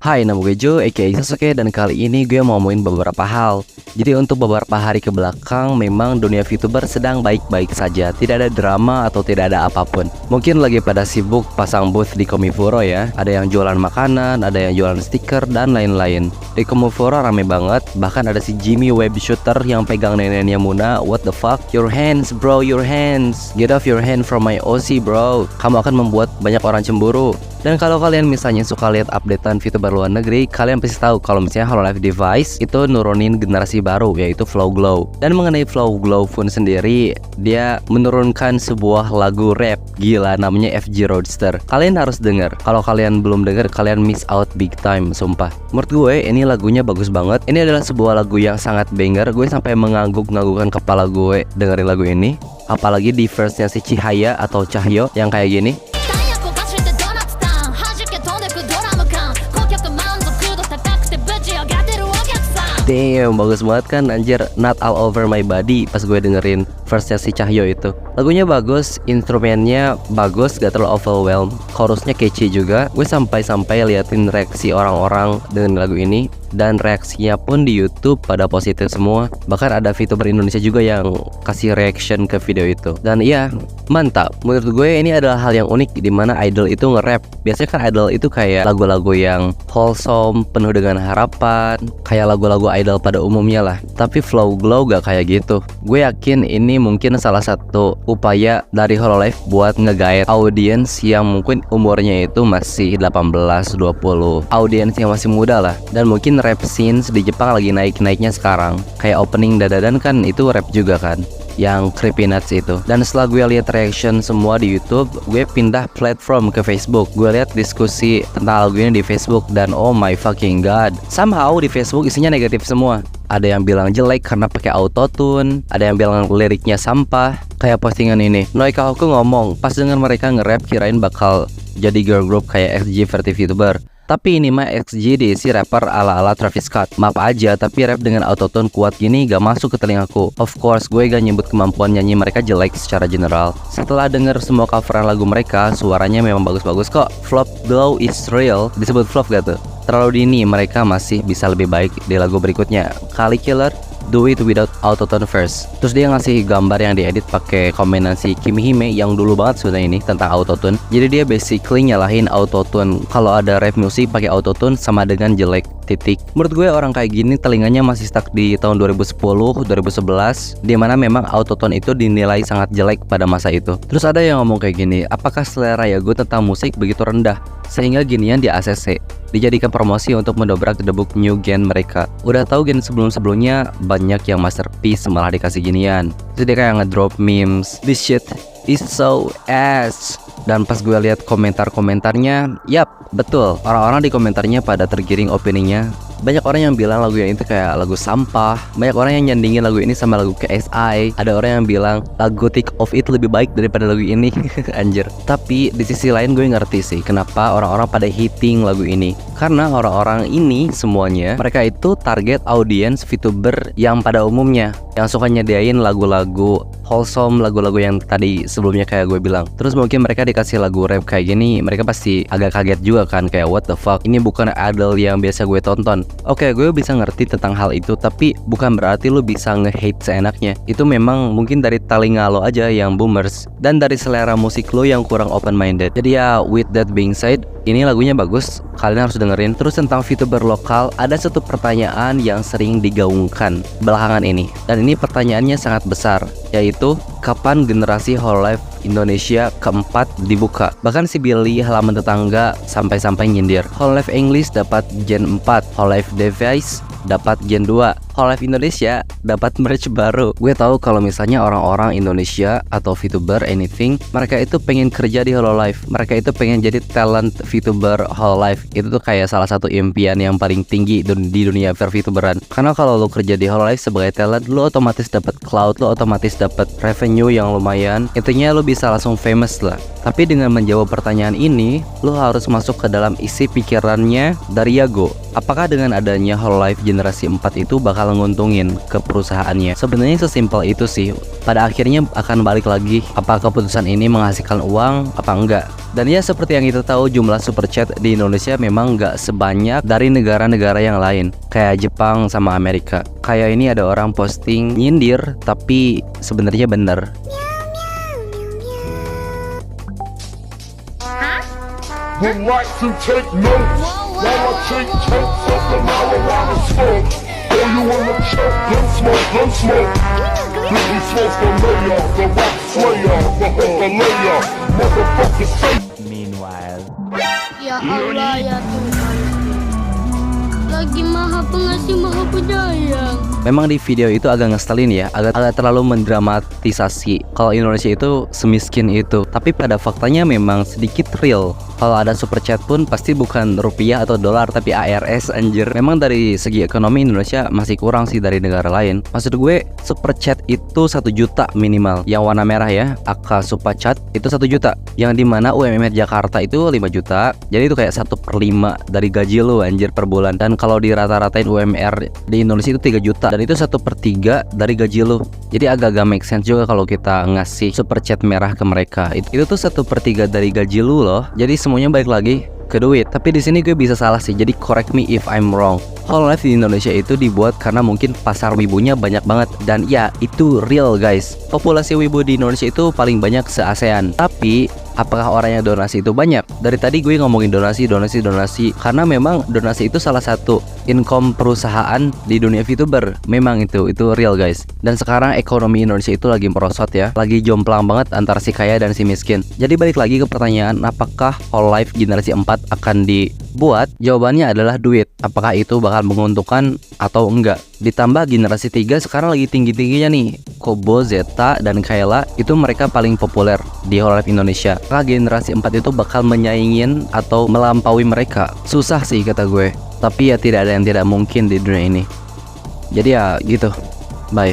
Hai, nama gue Joe, aka Sasuke, dan kali ini gue mau ngomongin beberapa hal. Jadi untuk beberapa hari ke belakang, memang dunia VTuber sedang baik-baik saja. Tidak ada drama atau tidak ada apapun. Mungkin lagi pada sibuk pasang booth di Komifuro ya. Ada yang jualan makanan, ada yang jualan stiker, dan lain-lain. Di Komifuro rame banget, bahkan ada si Jimmy Web Shooter yang pegang neneknya Muna. What the fuck? Your hands bro, your hands. Get off your hand from my OC bro. Kamu akan membuat banyak orang cemburu. Dan kalau kalian misalnya suka lihat updatean VTuber luar negeri, kalian pasti tahu kalau misalnya HoloLive device itu nurunin generasi baru, yaitu Flow Glow. Dan mengenai Flow Glow pun sendiri, dia menurunkan sebuah lagu rap gila namanya FG Roadster. Kalian harus denger. Kalau kalian belum denger, kalian miss out big time, sumpah. Menurut gue ini lagunya bagus banget. Ini adalah sebuah lagu yang sangat banger. Gue sampai mengangguk-nganggukan kepala gue dengerin lagu ini. Apalagi di verse-nya si Chihaya atau Cahyo yang kayak gini. Damn, bagus banget kan anjir. Not all over my body pas gue dengerin verse-nya si Cahyo itu. Lagunya bagus, instrumennya bagus, gak terlalu overwhelm. Chorusnya catchy juga. Gue sampai liatin reaksi orang-orang dengan lagu ini. Dan reaksinya pun di YouTube pada positif semua. Bahkan ada VTuber Indonesia juga yang kasih reaction ke video itu. Dan iya, mantap. Menurut gue ini adalah hal yang unik dimana idol itu nge-rap. Biasanya kan idol itu kayak lagu-lagu yang wholesome, penuh dengan harapan, kayak lagu-lagu idol pada umumnya lah. Tapi Flow Glow gak kayak gitu. Gue yakin ini mungkin salah satu upaya dari HoloLive buat nge-guide audiens yang mungkin umurnya itu masih 18-20. Audiens yang masih muda lah. Dan mungkin rap scenes di Jepang lagi naik-naiknya sekarang. Kayak opening Dadadan kan itu rap juga kan, yang Creepy Nuts itu. Dan setelah gue lihat reaction semua di YouTube, gue pindah platform ke Facebook. Gue lihat diskusi tentang lagu ini di Facebook dan oh my fucking god, somehow di Facebook isinya negatif semua. Ada yang bilang jelek karena pakai autotune, ada yang bilang liriknya sampah. Kayak postingan ini, Noika Hoku ngomong pas dengan mereka nge-rap kirain bakal jadi girl group kayak XG versi VTuber. Tapi ini mah XG diisi rapper ala-ala Travis Scott. Maaf aja, tapi rap dengan autotune kuat gini gak masuk ke telingaku. Of course, gue gak nyebut kemampuan nyanyi mereka jelek secara general. Setelah denger semua coveran lagu mereka, suaranya memang bagus-bagus kok. Flow Glow is real, disebut flop gak tuh? Terlalu dini, mereka masih bisa lebih baik di lagu berikutnya. Kali Killer, Do It Without Autotune First. Terus dia ngasih gambar yang diedit pakai kombinasi Kimihime yang dulu banget sudah ini tentang autotune. Jadi dia basically nyalahin autotune. Kalau ada rap music pakai autotune sama dengan jelek, titik. Menurut gue orang kayak gini telinganya masih stuck di tahun 2010, 2011, dimana memang autotune itu dinilai sangat jelek pada masa itu. Terus ada yang ngomong kayak gini, apakah selera Yago tentang musik begitu rendah sehingga ginian di ACC dijadikan promosi untuk mendobrak debut new gen mereka. Udah tahu gen sebelum-sebelumnya banyak yang masterpiece malah dikasih ginian. Terus dia kayak ngedrop memes, this shit is so ass. Dan pas gue lihat komentar-komentarnya, yap, betul. Orang-orang di komentarnya pada tergiring opininya. Banyak orang yang bilang lagu yang itu kayak lagu sampah. Banyak orang yang nyandingin lagu ini sama lagu KSI. Ada orang yang bilang lagu Take Off It lebih baik daripada lagu ini. Anjir. Tapi di sisi lain gue ngerti sih kenapa orang-orang pada hating lagu ini. Karena orang-orang ini semuanya, mereka itu target audiens VTuber yang pada umumnya, yang suka nyediain lagu-lagu wholesome, lagu-lagu yang tadi sebelumnya kayak gue bilang. Terus mungkin mereka dikasih lagu rap kayak gini, mereka pasti agak kaget juga kan, kayak what the fuck, ini bukan idol yang biasa gue tonton. Oke, gue bisa ngerti tentang hal itu, tapi bukan berarti lu bisa nge-hate seenaknya. Itu memang mungkin dari telinga lo aja yang boomers, dan dari selera musik lo yang kurang open-minded. Jadi ya, with that being said, ini lagunya bagus, kalian harus dengerin. Terus tentang VTuber lokal, ada satu pertanyaan yang sering digaungkan belakangan ini. Dan ini pertanyaannya sangat besar, yaitu kapan generasi HoloLive Indonesia keempat dibuka. Bahkan si Billy halaman tetangga sampai-sampai nyindir, HoloLive English dapat Gen 4, HoloLive Device dapat Gen 2, HoloLive Indonesia dapat merch baru. Gue tahu kalau misalnya orang-orang Indonesia atau VTuber anything, mereka itu pengen kerja di HoloLive. Mereka itu pengen jadi talent VTuber HoloLive. Itu tuh kayak salah satu impian yang paling tinggi di dunia VTuberan. Karena kalau lo kerja di HoloLive sebagai talent, lo otomatis dapat cloud, lo otomatis dapat revenue yang lumayan. Intinya lo bisa langsung famous lah. Tapi dengan menjawab pertanyaan ini, lo harus masuk ke dalam isi pikirannya dari Yago. Apakah dengan adanya HoloLive generasi 4 itu bakal bakal nguntungin ke perusahaannya. Sebenarnya sesimpel itu sih. Pada akhirnya akan balik lagi apakah keputusan ini menghasilkan uang apa enggak. Dan ya seperti yang kita tahu, jumlah super chat di Indonesia memang nggak sebanyak dari negara-negara yang lain kayak Jepang sama Amerika. Kayak ini ada orang posting nyindir tapi sebenarnya bener. Would like to take notes while I take totes of the marijuana smoke. Oh, you wanna choke? Gun smoke, gun smoke. Biggie Smalls the layer, the rock slayer, the hooker layer, motherfucker say. Meanwhile, Ya Allah ya Tuhan, lagi maha pengasih maha penyayang. Memang di video itu agak ngeselin ya, agak terlalu mendramatisasi kalau Indonesia itu semiskin itu. Tapi pada faktanya memang sedikit real. Kalau ada super chat pun pasti bukan rupiah atau dolar tapi ARS anjir. Memang dari segi ekonomi Indonesia masih kurang sih dari negara lain. Maksud gue super chat itu 1 juta minimal. Yang warna merah ya, AK super chat itu 1 juta. Yang dimana UMR Jakarta itu 5 juta. Jadi itu kayak 1/5 dari gaji lu anjir per bulan. Dan kalau dirata-ratain UMR di Indonesia itu 3 juta. Dan itu 1/3 dari gaji lu. Jadi agak-agak make sense juga kalau kita ngasih super chat merah ke mereka. Itu tuh 1/3 dari gaji lu loh. Jadi semuanya balik lagi ke duit. Tapi di sini gue bisa salah sih. Jadi correct me if I'm wrong. Hololive di Indonesia itu dibuat karena mungkin pasar wibunya banyak banget. Dan ya itu real guys. Populasi wibu di Indonesia itu paling banyak se-ASEAN. Tapi apakah orang yang donasi itu banyak? Dari tadi gue ngomongin donasi karena memang donasi itu salah satu income perusahaan di dunia VTuber. Memang itu real guys. Dan sekarang ekonomi Indonesia itu lagi merosot ya, lagi jomplang banget antara si kaya dan si miskin. Jadi balik lagi ke pertanyaan, apakah Hololive generasi 4 akan dibuat? Jawabannya adalah duit. Apakah itu bakal menguntungkan atau enggak? Ditambah generasi 3 sekarang lagi tinggi-tingginya nih. Kobo, Zeta, dan Kayla itu mereka paling populer di Hololive Indonesia. Apakah generasi 4 itu bakal menyaingin atau melampaui mereka? Susah sih kata gue. Tapi ya tidak ada yang tidak mungkin di dunia ini. Jadi ya gitu.